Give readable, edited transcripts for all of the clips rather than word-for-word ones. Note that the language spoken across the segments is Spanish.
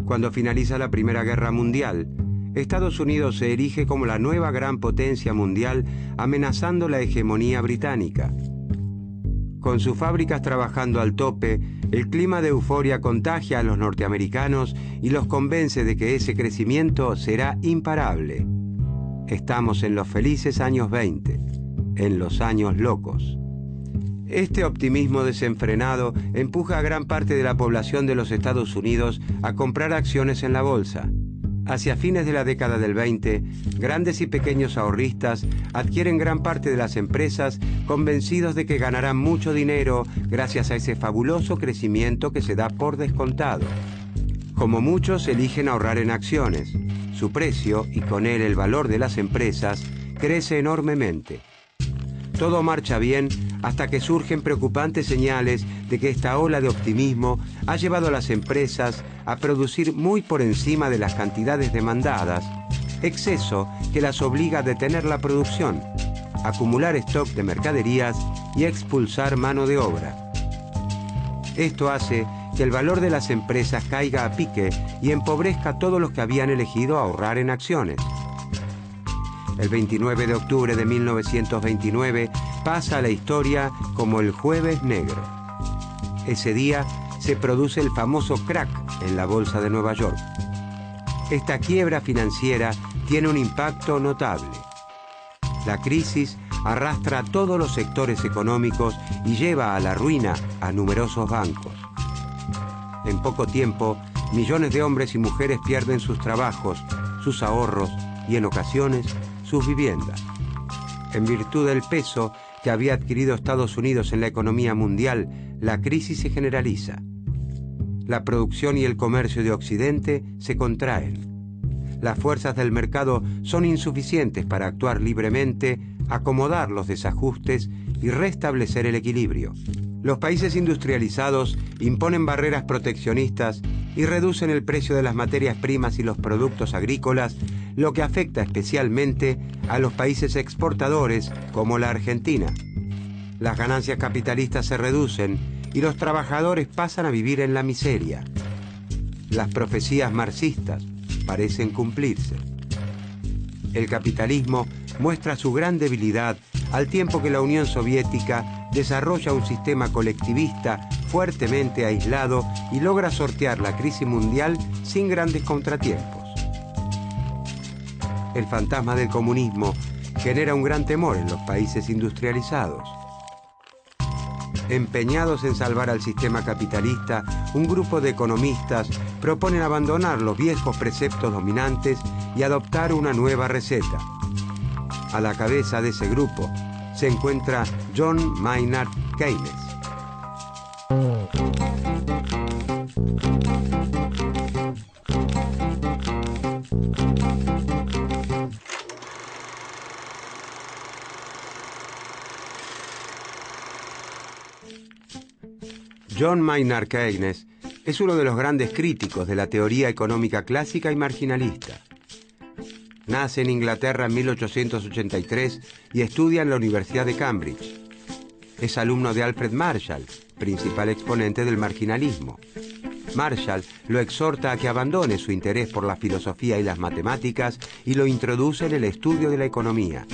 Cuando finaliza la Primera Guerra Mundial, Estados Unidos se erige como la nueva gran potencia mundial, amenazando la hegemonía británica. Con sus fábricas trabajando al tope, el clima de euforia contagia a los norteamericanos y los convence de que ese crecimiento será imparable. Estamos en los felices años 20, en los años locos. Este optimismo desenfrenado empuja a gran parte de la población de los Estados Unidos a comprar acciones en la bolsa. Hacia fines de la década del 20, grandes y pequeños ahorristas adquieren gran parte de las empresas convencidos de que ganarán mucho dinero gracias a ese fabuloso crecimiento que se da por descontado. Como muchos eligen ahorrar en acciones, su precio y con él el valor de las empresas crece enormemente. Todo marcha bien hasta que surgen preocupantes señales de que esta ola de optimismo ha llevado a las empresas a producir muy por encima de las cantidades demandadas, exceso que las obliga a detener la producción, acumular stock de mercaderías y expulsar mano de obra. Esto hace que el valor de las empresas caiga a pique y empobrezca a todos los que habían elegido ahorrar en acciones. El 29 de octubre de 1929 pasa a la historia como el Jueves Negro. Ese día se produce el famoso crack en la Bolsa de Nueva York. Esta quiebra financiera tiene un impacto notable. La crisis arrastra a todos los sectores económicos y lleva a la ruina a numerosos bancos. En poco tiempo, millones de hombres y mujeres pierden sus trabajos, sus ahorros y, en ocasiones, sus viviendas. En virtud del peso que había adquirido Estados Unidos en la economía mundial, la crisis se generaliza. La producción y el comercio de Occidente se contraen. Las fuerzas del mercado son insuficientes para actuar libremente, acomodar los desajustes y restablecer el equilibrio. Los países industrializados imponen barreras proteccionistas y reducen el precio de las materias primas y los productos agrícolas, lo que afecta especialmente a los países exportadores como la Argentina. Las ganancias capitalistas se reducen y los trabajadores pasan a vivir en la miseria. Las profecías marxistas parecen cumplirse. El capitalismo muestra su gran debilidad al tiempo que la Unión Soviética desarrolla un sistema colectivista fuertemente aislado y logra sortear la crisis mundial sin grandes contratiempos. El fantasma del comunismo genera un gran temor en los países industrializados. Empeñados en salvar al sistema capitalista, un grupo de economistas proponen abandonar los viejos preceptos dominantes y adoptar una nueva receta. A la cabeza de ese grupo se encuentra John Maynard Keynes. John Maynard Keynes es uno de los grandes críticos de la teoría económica clásica y marginalista. Nace en Inglaterra en 1883 y estudia en la Universidad de Cambridge. Es alumno de Alfred Marshall, principal exponente del marginalismo. Marshall lo exhorta a que abandone su interés por la filosofía y las matemáticas y lo introduce en el estudio de la economía.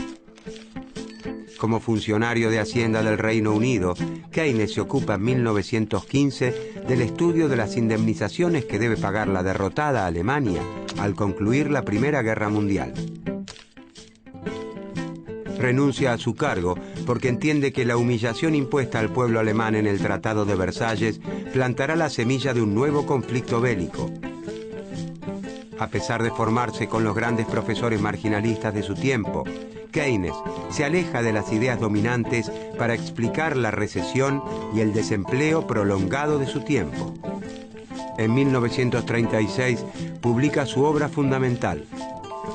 Como funcionario de Hacienda del Reino Unido, Keynes se ocupa en 1915 del estudio de las indemnizaciones que debe pagar la derrotada Alemania al concluir la Primera Guerra Mundial. Renuncia a su cargo porque entiende que la humillación impuesta al pueblo alemán en el Tratado de Versalles plantará la semilla de un nuevo conflicto bélico. A pesar de formarse con los grandes profesores marginalistas de su tiempo, Keynes se aleja de las ideas dominantes para explicar la recesión y el desempleo prolongado de su tiempo. En 1936 publica su obra fundamental,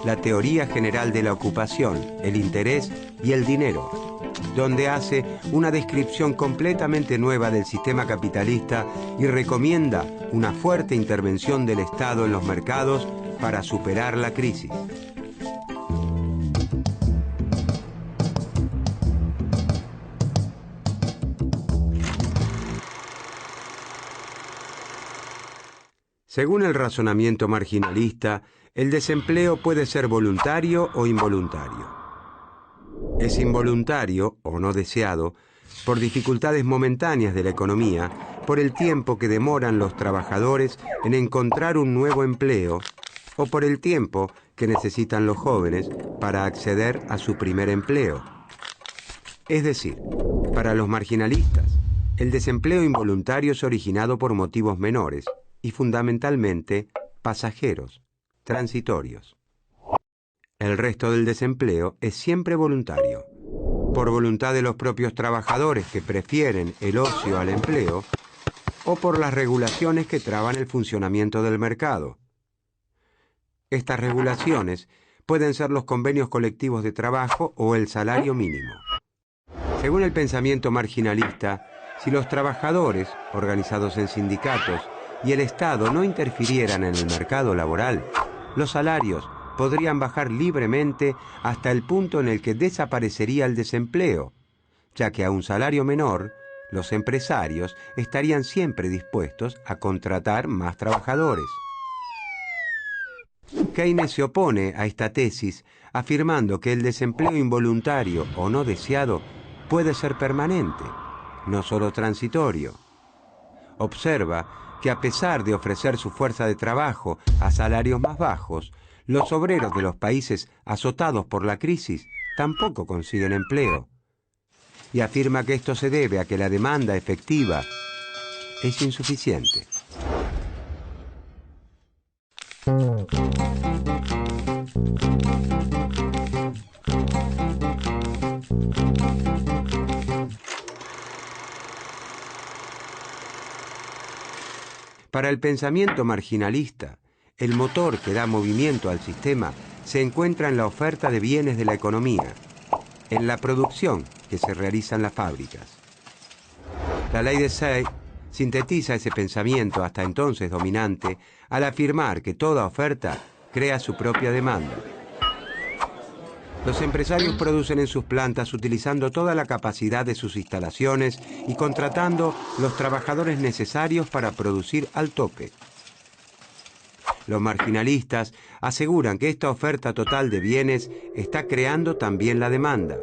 La teoría general de la ocupación, el interés y el dinero, donde hace una descripción completamente nueva del sistema capitalista y recomienda una fuerte intervención del Estado en los mercados para superar la crisis. Según el razonamiento marginalista, el desempleo puede ser voluntario o involuntario. Es involuntario o no deseado por dificultades momentáneas de la economía, por el tiempo que demoran los trabajadores en encontrar un nuevo empleo o por el tiempo que necesitan los jóvenes para acceder a su primer empleo. Es decir, para los marginalistas, el desempleo involuntario es originado por motivos menores y fundamentalmente pasajeros, transitorios. El resto del desempleo es siempre voluntario, por voluntad de los propios trabajadores que prefieren el ocio al empleo o por las regulaciones que traban el funcionamiento del mercado. Estas regulaciones pueden ser los convenios colectivos de trabajo o el salario mínimo. Según el pensamiento marginalista, si los trabajadores, organizados en sindicatos, y el Estado no interfirieran en el mercado laboral, los salarios podrían bajar libremente hasta el punto en el que desaparecería el desempleo, ya que a un salario menor, los empresarios estarían siempre dispuestos a contratar más trabajadores. Keynes se opone a esta tesis, afirmando que el desempleo involuntario o no deseado puede ser permanente, no solo transitorio. Observa que a pesar de ofrecer su fuerza de trabajo a salarios más bajos, los obreros de los países azotados por la crisis tampoco consiguen empleo. Y afirma que esto se debe a que la demanda efectiva es insuficiente. Para el pensamiento marginalista, el motor que da movimiento al sistema se encuentra en la oferta de bienes de la economía, en la producción que se realiza en las fábricas. La ley de Say sintetiza ese pensamiento hasta entonces dominante al afirmar que toda oferta crea su propia demanda. Los empresarios producen en sus plantas utilizando toda la capacidad de sus instalaciones y contratando los trabajadores necesarios para producir al tope. Los marginalistas aseguran que esta oferta total de bienes está creando también la demanda,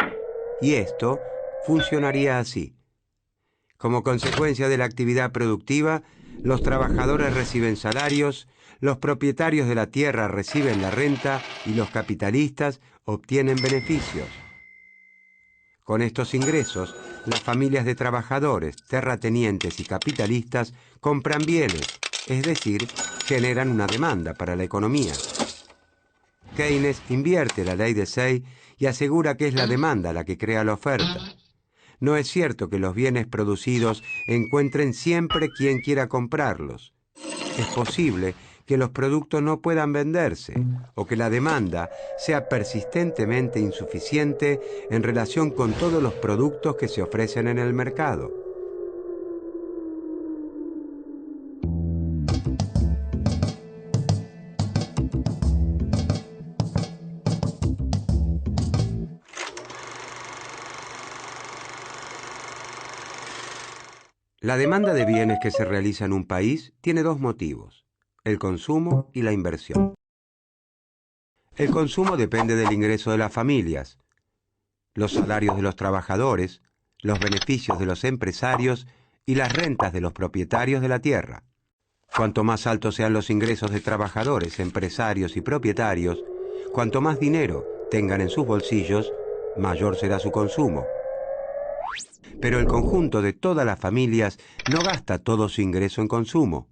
y esto funcionaría así. Como consecuencia de la actividad productiva, los trabajadores reciben salarios, los propietarios de la tierra reciben la renta y los capitalistas obtienen beneficios. Con estos ingresos, las familias de trabajadores, terratenientes y capitalistas compran bienes, es decir, generan una demanda para la economía. Keynes invierte la ley de Say y asegura que es la demanda la que crea la oferta. No es cierto que los bienes producidos encuentren siempre quien quiera comprarlos. Es posible que los productos no puedan venderse o que la demanda sea persistentemente insuficiente en relación con todos los productos que se ofrecen en el mercado. La demanda de bienes que se realiza en un país tiene dos motivos: el consumo y la inversión. El consumo depende del ingreso de las familias, los salarios de los trabajadores, los beneficios de los empresarios y las rentas de los propietarios de la tierra. Cuanto más altos sean los ingresos de trabajadores, empresarios y propietarios, cuanto más dinero tengan en sus bolsillos, mayor será su consumo. Pero el conjunto de todas las familias no gasta todo su ingreso en consumo.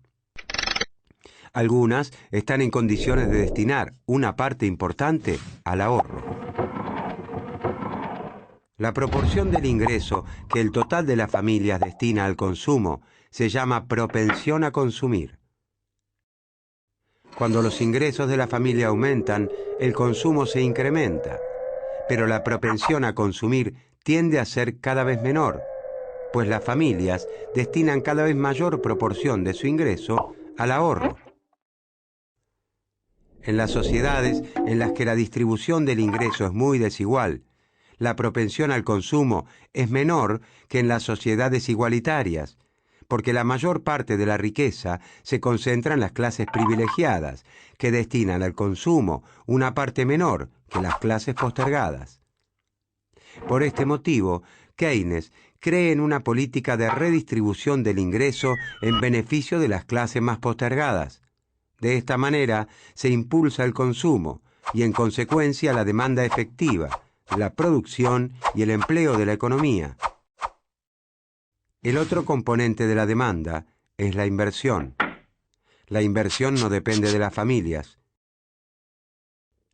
Algunas están en condiciones de destinar una parte importante al ahorro. La proporción del ingreso que el total de las familias destina al consumo se llama propensión a consumir. Cuando los ingresos de la familia aumentan, el consumo se incrementa, pero la propensión a consumir tiende a ser cada vez menor, pues las familias destinan cada vez mayor proporción de su ingreso al ahorro. En las sociedades en las que la distribución del ingreso es muy desigual, la propensión al consumo es menor que en las sociedades igualitarias, porque la mayor parte de la riqueza se concentra en las clases privilegiadas, que destinan al consumo una parte menor que las clases postergadas. Por este motivo, Keynes cree en una política de redistribución del ingreso en beneficio de las clases más postergadas. De esta manera se impulsa el consumo y, en consecuencia, la demanda efectiva, la producción y el empleo de la economía. El otro componente de la demanda es la inversión. La inversión no depende de las familias.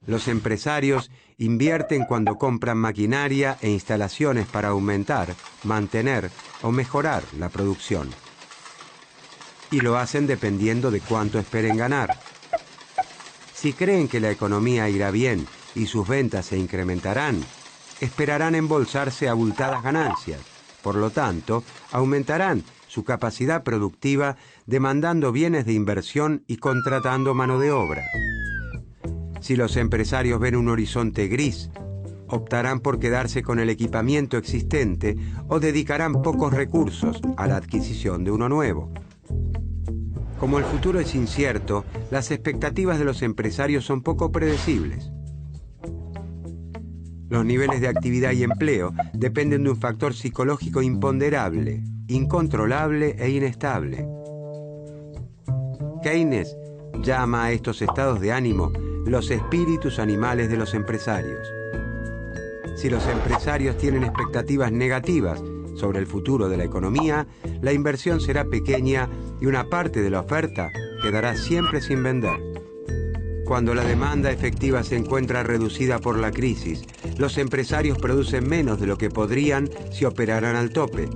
Los empresarios invierten cuando compran maquinaria e instalaciones para aumentar, mantener o mejorar la producción. Y lo hacen dependiendo de cuánto esperen ganar. Si creen que la economía irá bien y sus ventas se incrementarán, esperarán embolsarse abultadas ganancias. Por lo tanto, aumentarán su capacidad productiva demandando bienes de inversión y contratando mano de obra. Si los empresarios ven un horizonte gris, optarán por quedarse con el equipamiento existente o dedicarán pocos recursos a la adquisición de uno nuevo. Como el futuro es incierto, las expectativas de los empresarios son poco predecibles. Los niveles de actividad y empleo dependen de un factor psicológico imponderable, incontrolable e inestable. Keynes llama a estos estados de ánimo los espíritus animales de los empresarios. Si los empresarios tienen expectativas negativas sobre el futuro de la economía, la inversión será pequeña y una parte de la oferta quedará siempre sin vender. Cuando la demanda efectiva se encuentra reducida por la crisis, los empresarios producen menos de lo que podrían si operaran al tope.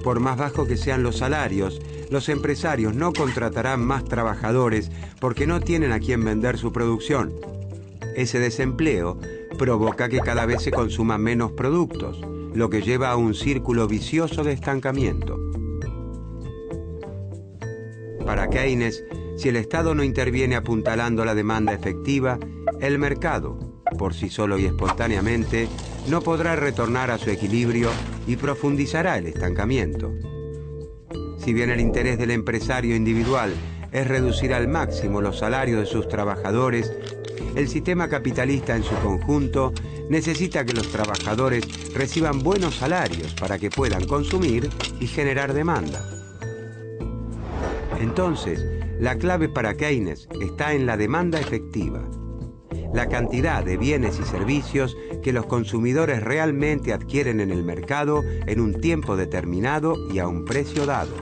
Por más bajos que sean los salarios, los empresarios no contratarán más trabajadores porque no tienen a quién vender su producción. Ese desempleo provoca que cada vez se consuman menos productos, lo que lleva a un círculo vicioso de estancamiento. Para Keynes, si el Estado no interviene apuntalando la demanda efectiva, el mercado, por sí solo y espontáneamente, no podrá retornar a su equilibrio y profundizará el estancamiento. Si bien el interés del empresario individual es reducir al máximo los salarios de sus trabajadores, el sistema capitalista en su conjunto necesita que los trabajadores reciban buenos salarios para que puedan consumir y generar demanda. Entonces, la clave para Keynes está en la demanda efectiva, la cantidad de bienes y servicios que los consumidores realmente adquieren en el mercado en un tiempo determinado y a un precio dado.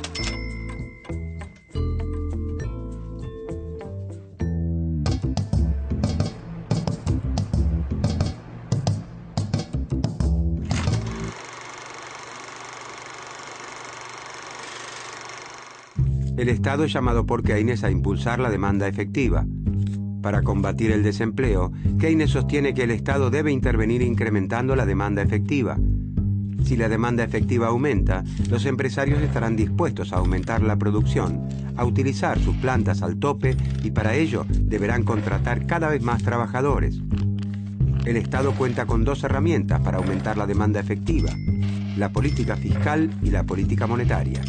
El Estado es llamado por Keynes a impulsar la demanda efectiva. Para combatir el desempleo, Keynes sostiene que el Estado debe intervenir incrementando la demanda efectiva. Si la demanda efectiva aumenta, los empresarios estarán dispuestos a aumentar la producción, a utilizar sus plantas al tope y para ello deberán contratar cada vez más trabajadores. El Estado cuenta con dos herramientas para aumentar la demanda efectiva: la política fiscal y la política monetaria.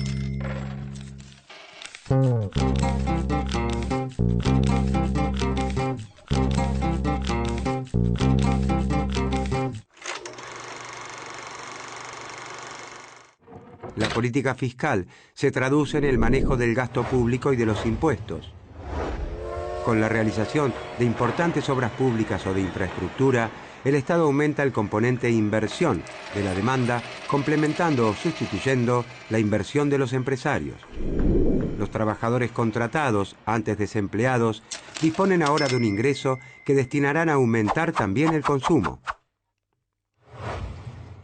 La política fiscal se traduce en el manejo del gasto público y de los impuestos. Con la realización de importantes obras públicas o de infraestructura, el Estado aumenta el componente inversión de la demanda, complementando o sustituyendo la inversión de los empresarios. Los trabajadores contratados, antes desempleados, disponen ahora de un ingreso que destinarán a aumentar también el consumo.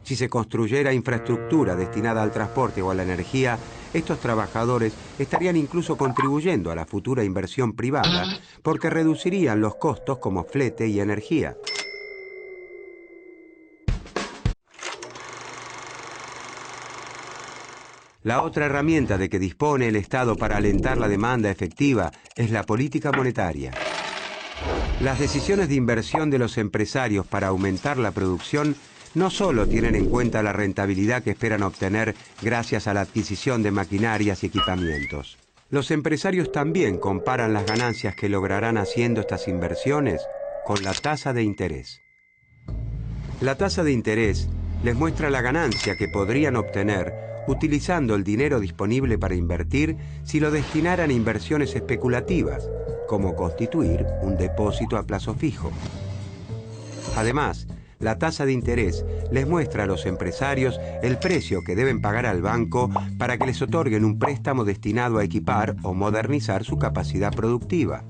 Si se construyera infraestructura destinada al transporte o a la energía, estos trabajadores estarían incluso contribuyendo a la futura inversión privada porque reducirían los costos como flete y energía. La otra herramienta de que dispone el Estado para alentar la demanda efectiva es la política monetaria. Las decisiones de inversión de los empresarios para aumentar la producción no solo tienen en cuenta la rentabilidad que esperan obtener gracias a la adquisición de maquinarias y equipamientos. Los empresarios también comparan las ganancias que lograrán haciendo estas inversiones con la tasa de interés. La tasa de interés les muestra la ganancia que podrían obtener utilizando el dinero disponible para invertir si lo destinaran a inversiones especulativas, como constituir un depósito a plazo fijo. Además, la tasa de interés les muestra a los empresarios el precio que deben pagar al banco para que les otorguen un préstamo destinado a equipar o modernizar su capacidad productiva.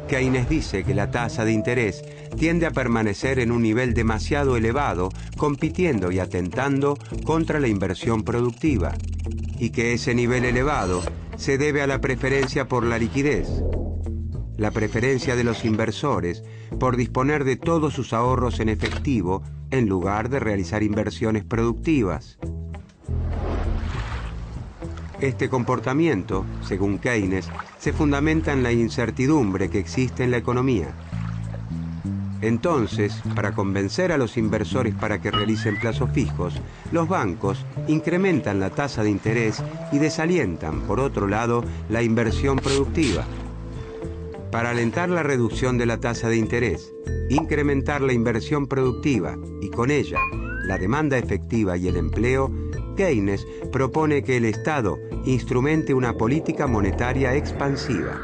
Keynes dice que la tasa de interés tiende a permanecer en un nivel demasiado elevado, compitiendo y atentando contra la inversión productiva, y que ese nivel elevado se debe a la preferencia por la liquidez. La preferencia de los inversores por disponer de todos sus ahorros en efectivo en lugar de realizar inversiones productivas. Este comportamiento, según Keynes, se fundamenta en la incertidumbre que existe en la economía. Entonces, para convencer a los inversores para que realicen plazos fijos, los bancos incrementan la tasa de interés y desalientan, por otro lado, la inversión productiva. Para alentar la reducción de la tasa de interés, incrementar la inversión productiva y con ella la demanda efectiva y el empleo, Keynes propone que el Estado instrumente una política monetaria expansiva.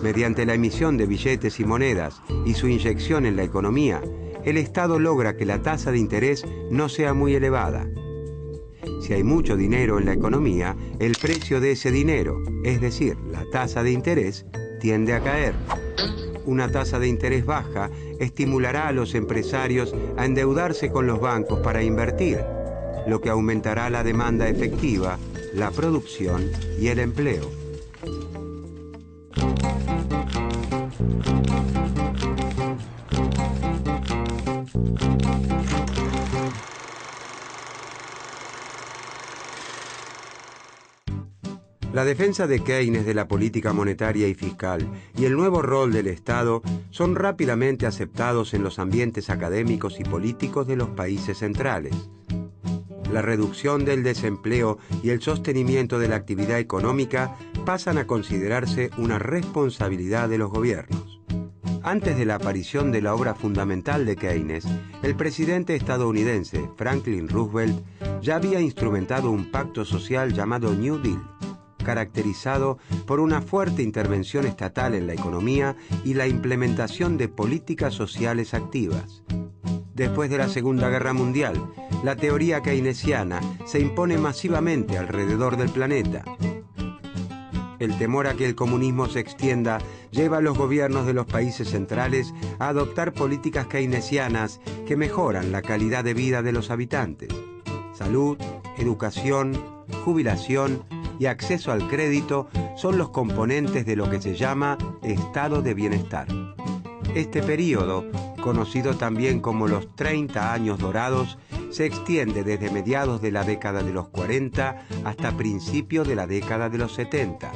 Mediante la emisión de billetes y monedas y su inyección en la economía, el Estado logra que la tasa de interés no sea muy elevada. Si hay mucho dinero en la economía, el precio de ese dinero, es decir, la tasa de interés, tiende a caer. Una tasa de interés baja estimulará a los empresarios a endeudarse con los bancos para invertir, lo que aumentará la demanda efectiva, la producción y el empleo. La defensa de Keynes de la política monetaria y fiscal y el nuevo rol del Estado son rápidamente aceptados en los ambientes académicos y políticos de los países centrales. La reducción del desempleo y el sostenimiento de la actividad económica pasan a considerarse una responsabilidad de los gobiernos. Antes de la aparición de la obra fundamental de Keynes, el presidente estadounidense Franklin Roosevelt ya había instrumentado un pacto social llamado New Deal, caracterizado por una fuerte intervención estatal en la economía y la implementación de políticas sociales activas. Después de la Segunda Guerra Mundial, la teoría keynesiana se impone masivamente alrededor del planeta. El temor a que el comunismo se extienda lleva a los gobiernos de los países centrales a adoptar políticas keynesianas que mejoran la calidad de vida de los habitantes. Salud, educación, jubilación y acceso al crédito son los componentes de lo que se llama estado de bienestar. Este período, conocido también como los 30 años dorados, se extiende desde mediados de la década de los 40 hasta principios de la década de los 70.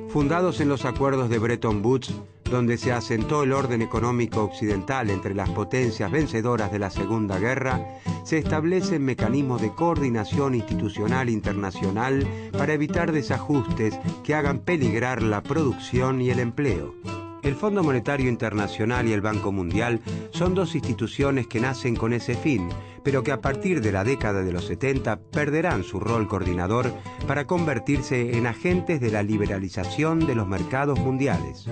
Fundados en los acuerdos de Bretton Woods, donde se asentó el orden económico occidental entre las potencias vencedoras de la Segunda Guerra, se establecen mecanismos de coordinación institucional internacional para evitar desajustes que hagan peligrar la producción y el empleo. El Fondo Monetario Internacional y el Banco Mundial son dos instituciones que nacen con ese fin, pero que a partir de la década de los 70 perderán su rol coordinador para convertirse en agentes de la liberalización de los mercados mundiales.